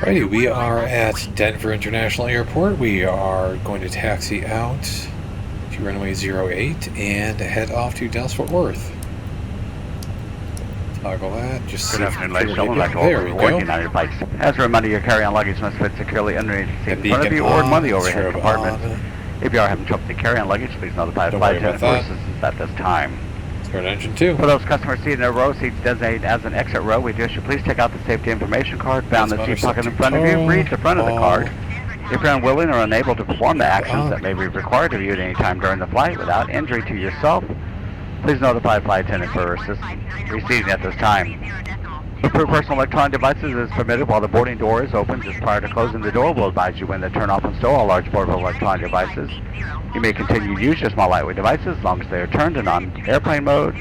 Alrighty, we are at Denver International Airport. We are going to taxi out to runway 08 and head off to Dallas-Fort Worth. Toggle that. Just good afternoon, ladies and gentlemen. There we go. United flights. As a reminder, your carry-on luggage must fit securely underneath the seat in front of you or in the overhead compartment. If you are having trouble with the carry-on luggage, please notify the flight attendant for assistance at this time. Start engine 2. For those customers seated in a row, seats designated as an exit row, we ask you please take out the safety information card, found in the seat pocket in front of you, read the front of the card. If you're unwilling or unable to perform the actions that may be required of you at any time during the flight without injury to yourself, please notify the flight attendant for assistance receiving at this time. Approved personal electronic devices is permitted while the boarding door is open. Just prior to closing the door, we'll advise you when to turn off and stow all large portable electronic devices. You may continue to use your small lightweight devices as long as they are turned and on airplane mode.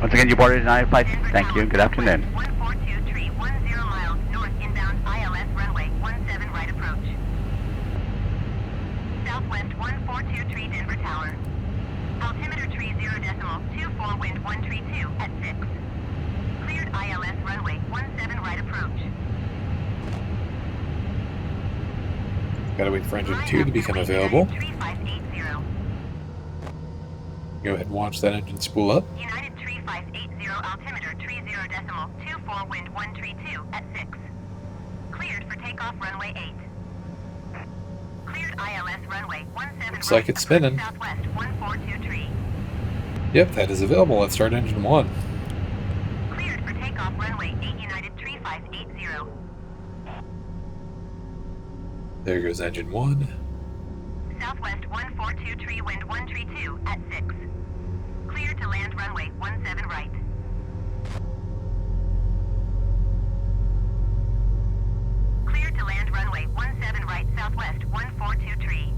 Once again, you boarded United Flight. Thank you and good afternoon. 142310 miles north inbound ILS runway 17 right approach. Southwest 1423 Denver Tower. Altimeter 30.24 wind 132 at 6. Cleared ILS runway 17 right approach. Gotta wait for engine 2 to become available. Go ahead and watch that engine spool up. United 3580 altimeter 30.24 wind 132 at 6. Cleared for takeoff runway 8. Cleared ILS runway 17 Looks like it's spinning. Southwest 1423. Yep, that is available. Let's start engine 1. Cleared for takeoff runway 8 United 3580. There goes engine 1. Southwest 1423 wind 132 at 6. Cleared to land runway 17 right. Cleared to land runway 17 right Southwest 1423.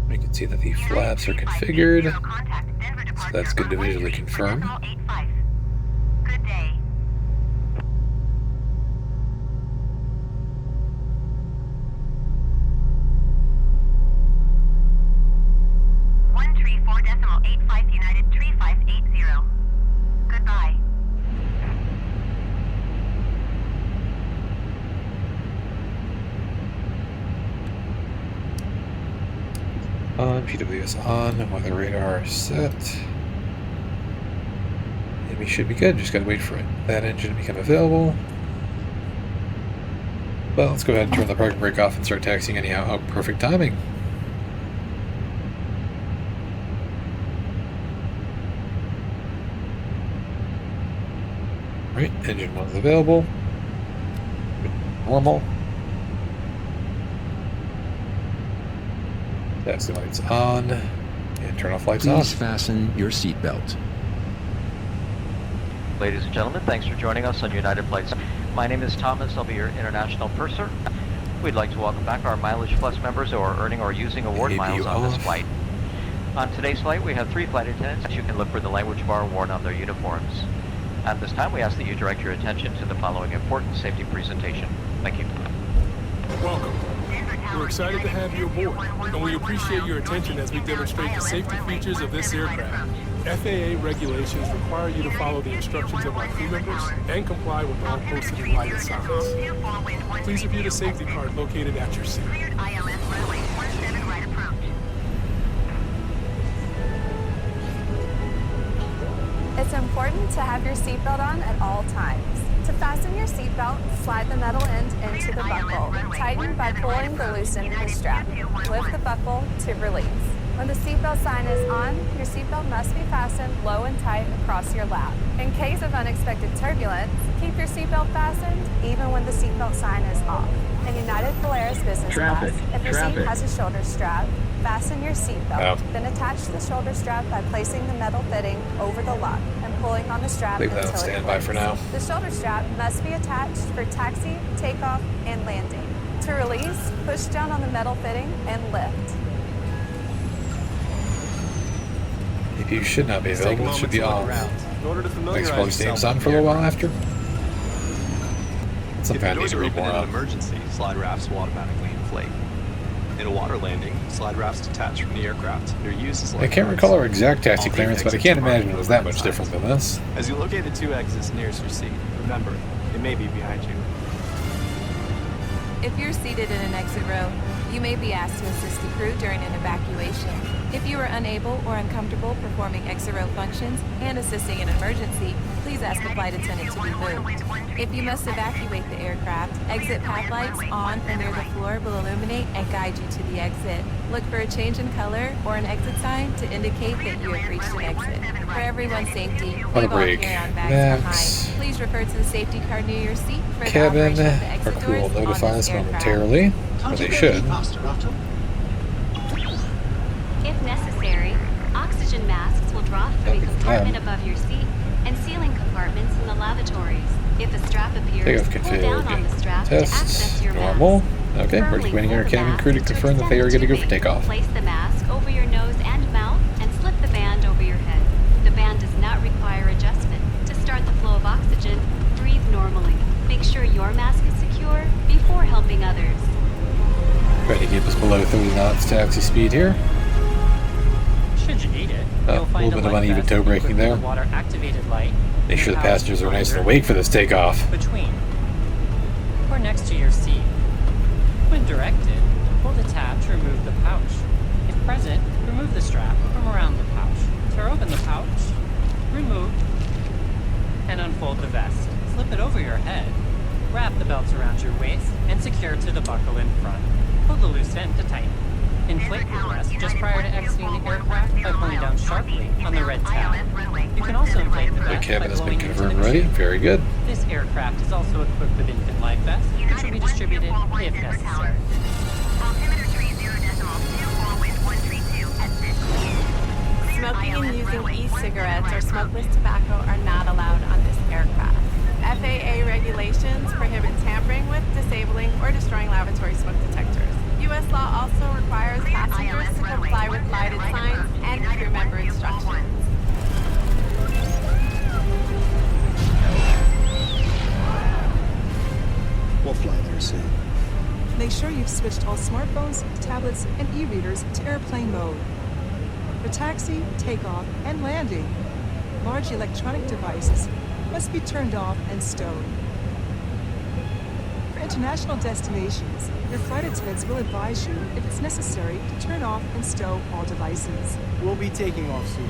We can see that the flaps are configured, so that's good to visually confirm. Good day. United 3580. Goodbye. On, PWS on, weather radar set. And we should be good, just gotta wait for that engine to become available. Well, let's go ahead and turn the parking brake off and start taxiing anyhow. Oh, perfect timing. Right, engine 1 is available. Normal. Taxi lights on. And turn off lights off. Please fasten your seatbelt. Ladies and gentlemen, thanks for joining us on United Flights. My name is Thomas. I'll be your international purser. We'd like to welcome back our Mileage Plus members who are earning or using award miles on this flight. On today's flight, we have 3 flight attendants. You can look for the language bar worn on their uniforms. At this time, we ask that you direct your attention to the following important safety presentation. Thank you. Welcome. We're excited to have you aboard, and we appreciate your attention as we demonstrate the safety features of this aircraft. FAA regulations require you to follow the instructions of our crew members and comply with all posted and lighted signs. Please review the safety card located at your seat. Cleared ILS runway 17 right approach. It's important to have your seatbelt on at all times. To fasten your seatbelt, slide the metal end into the buckle. Tighten by pulling the loosened strap. Lift the buckle to release. When the seatbelt sign is on, your seatbelt must be fastened low and tight across your lap. In case of unexpected turbulence, keep your seatbelt fastened even when the seatbelt sign is off. In United Polaris Business Class, if your seat has a shoulder strap, fasten your seatbelt. Then attach the shoulder strap by placing the metal fitting over the lock and pulling on the strap Leave that on until it standby for now. The shoulder strap must be attached for taxi, takeoff, and landing. To release, push down on the metal fitting and lift. APU should not be available, it should be off. Thanks for staying on for a little while after. Some kind of need to read more on. Emergency, slide rafts will automatically inflate. In a water landing, slide rafts detach from the aircraft. They're used as I can't recall our exact taxi clearance, but I can't imagine it was that much different than this. As you locate the 2 exits nearest your seat, remember, it may be behind you. If you're seated in an exit row, you may be asked to assist the crew during an evacuation. If you are unable or uncomfortable performing exit row functions and assisting in an emergency, please ask the flight attendant to be moved. If you must evacuate the aircraft, exit path lights on or near the floor will illuminate and guide you to the exit. Look for a change in color or an exit sign to indicate that you have reached an exit. For everyone's safety, leave all carry-on bags behind. Please refer to the safety card near your seat for the Cabin. operation of the Our exit crew will doors on notify this us aircraft. momentarily, or they should. If necessary, oxygen masks will drop from a compartment above your seat and ceiling compartments in the lavatories. If a strap appears, Takeoff pull down on the strap to test. access your Normal. mask. Okay, we're just waiting on our cabin crew to confirm that they are good to go for takeoff. Place the mask over your nose and mouth and slip the band over your head. The band does not require adjustment. To start the flow of oxygen, breathe normally. Make sure your mask is secure before helping others. Try to keep us below 30 knots taxi speed here. Should you need it, A you'll find little bit of light uneven vest toe braking equipped with there. a water-activated light. Make sure the passengers are nice and awake for this takeoff. Between or next to your seat. When directed, pull the tab to remove the pouch. If present, remove the strap from around the pouch. Tear open the pouch, remove, and unfold the vest. Slip it over your head. Wrap the belts around your waist and secure to the buckle in front. Pull the loose end to tighten. Inflate the vest just prior to exiting the aircraft by pulling down sharply on the red tab. You can also inflate the The vest cabin by has been blowing into confirmed the ready. tube. Very good. This aircraft is also equipped with infant life vests, which will be distributed if necessary. Altimeter 30.24 wind 132 at 6. Smoking and using e-cigarettes or smokeless tobacco are not allowed on this aircraft. FAA regulations prohibit tampering with, disabling, or destroying lavatory smoke detectors. U.S. law also requires passengers to comply with lighted signs and crew member instructions. We'll fly there soon. Make sure you've switched all smartphones, tablets, and e-readers to airplane mode. For taxi, takeoff, and landing, large electronic devices must be turned off and stowed. For international destinations, your flight attendants will advise you if it's necessary to turn off and stow all devices. We'll be taking off soon.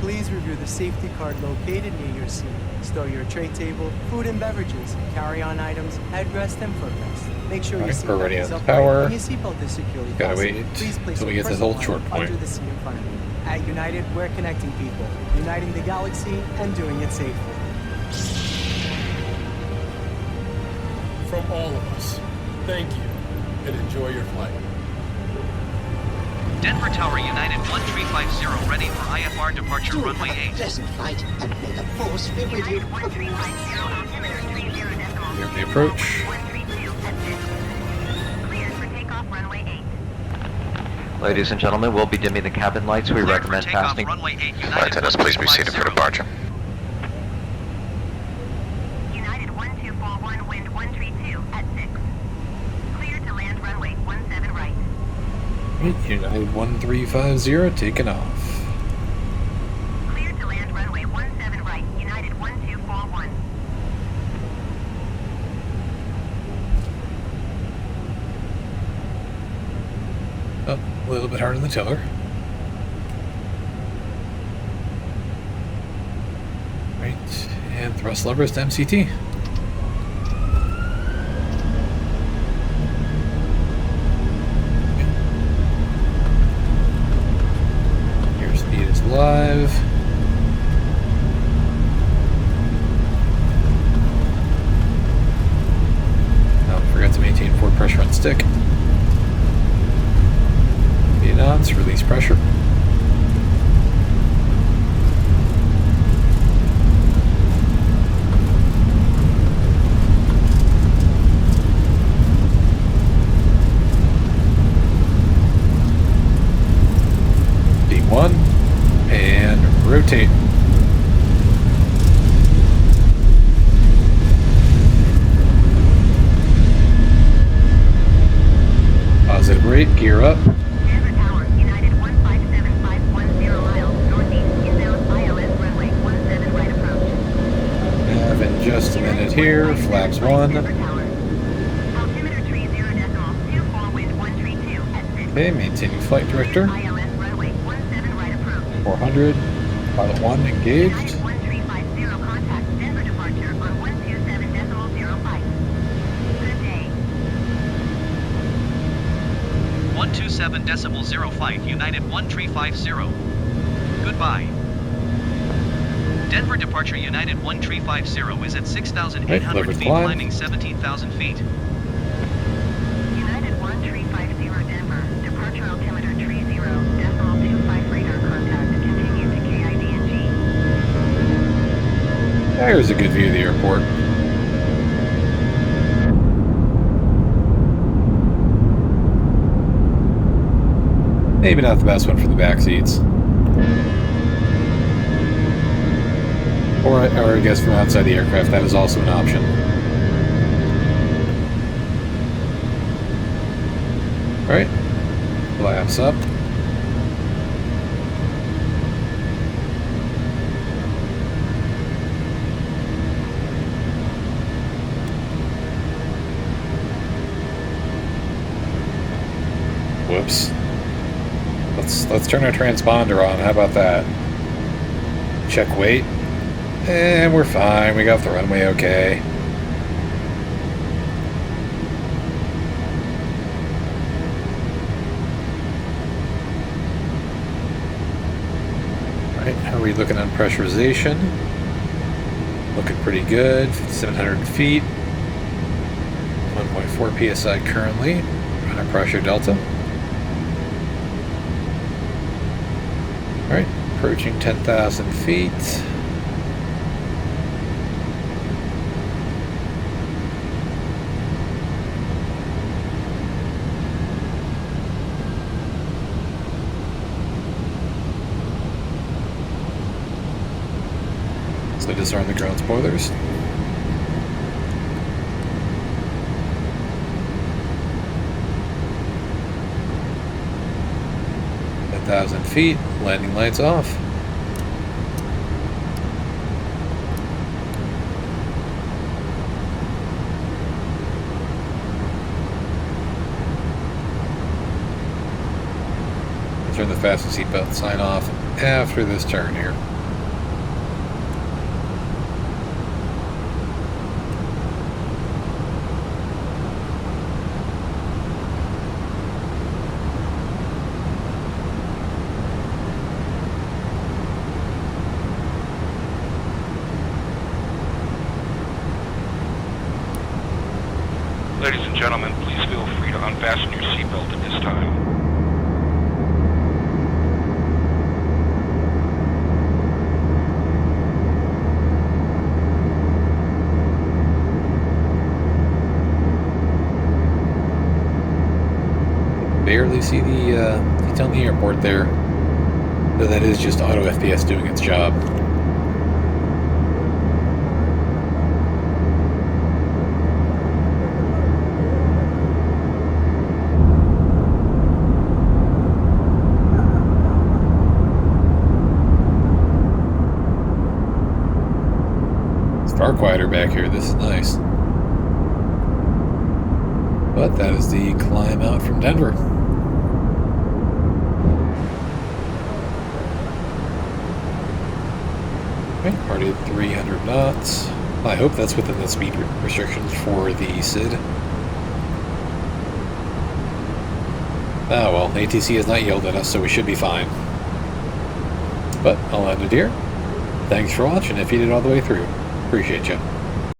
Please review the safety card located near your seat. Stow your tray table, food and beverages, carry-on items, headrest and footrest. Make sure your Alright, we're seatbelt ready is on the upright power. and your seatbelt is securely Gotta fastened. wait Please place till we your get to the whole personal choke item point. under the seat in front of you. At United, we're connecting people, uniting the galaxy, and doing it safely. From all of us, thank you, and enjoy your flight. Denver Tower United 1350 ready for IFR departure runway 8. Pleasant flight, and may the force be with you. Here's the approach. Ladies and gentlemen, we'll be dimming the cabin lights. We recommend fastening. Flight attendants, please be seated for departure. United 1241 wind 132 at 6. Clear to land runway 17 right. United 1350 taking off. Clear to land runway 17 right. United 1241. Oh, a little bit hard on the tiller. Right, and thrust levers to MCT. Airspeed is live. Oh, forgot to maintain forward pressure on stick. 8 knots, release pressure. D1 and rotate. Positive great. Gear up. Denver Tower, United 157510 miles, northeast, inbound ILS runway 17 right approach. Have in just a minute here. Flags 1. Altimeter 30.24 wind 132 at 6. Okay, maintaining flight director. ILS runway 17 right approach. 400. Pilot 1 engaged. United 1350 contact Denver departure on 127.05. Good day. 127.05, United 1350. Goodbye. Denver departure United 1350 is at 6,800 feet, climbing 17,000 feet. United 1350 Denver, departure altimeter 30.25 radar contact, continue to KID and G. There's a good view of the airport. Maybe not the best one for the back seats. Or I guess from outside the aircraft, that is also an option. Alright, flaps up. Whoops. Let's turn our transponder on. How about that? Check weight. And we're fine. We got the runway okay. Alright, how are we looking on pressurization? Looking pretty good. 700 feet. 1.4 psi currently. On our pressure delta. Alright, approaching 10,000 feet. So disarm the ground spoilers. Feet, landing lights off. Turn the fasten seatbelt sign off after this turn here. Ladies and gentlemen, please feel free to unfasten your seatbelt at this time. Barely see the detail in the airport there. Though that is just auto FPS doing its job. Far quieter back here. This is nice. But that is the climb out from Denver. Okay, already at 300 knots. I hope that's within the speed restrictions for the SID. Ah well, ATC has not yelled at us, so we should be fine. But I'll end it here. Thanks for watching if you did all the way through. Appreciate you.